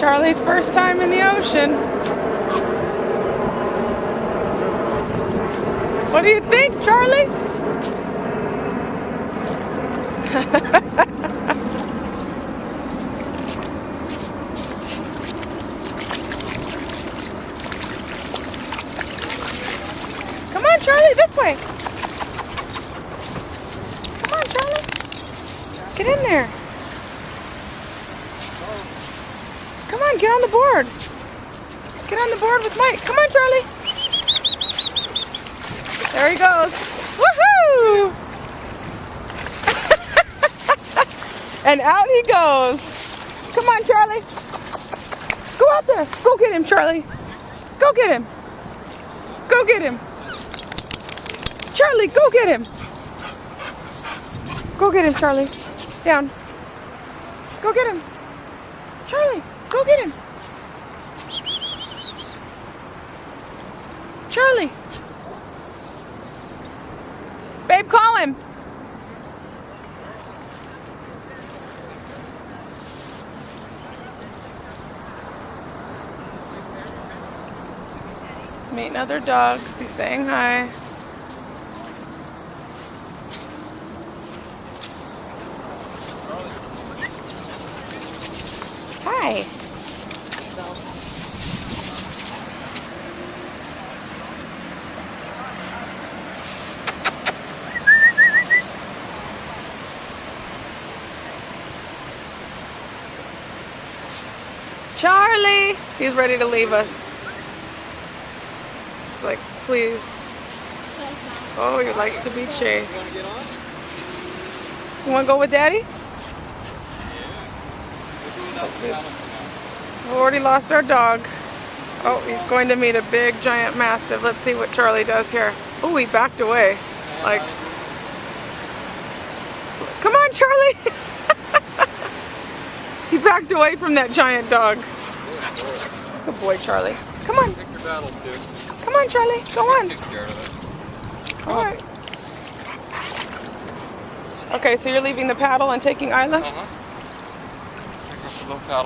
Charlie's first time in the ocean. What do you think, Charlie? Come on, Charlie, this way. Come on, Charlie. Get in there. Come on, get on the board. Get on the board with Mike. Come on, Charlie. There he goes. Woohoo! And out he goes. Come on, Charlie. Go out there. Go get him, Charlie. Go get him. Go get him. Charlie, go get him. Go get him, Charlie. Down. Go get him. Charlie, go get him. Charlie. Babe, call him. Meeting other dogs. He's saying hi. Hi. Charlie! He's ready to leave us. He's like, please. Oh, he likes to be chased. You want to go with Daddy? We've already lost our dog. Oh, he's going to meet a big giant mastiff. Let's see what Charlie does here. Oh, he backed away. Like, come on, Charlie! He backed away from that giant dog. Good boy, Charlie. Come on. Pick your battles, dude. Come on, Charlie. Go on. He's too scared of it. All right. Okay, so you're leaving the paddle and taking Isla? Pick up the little paddle.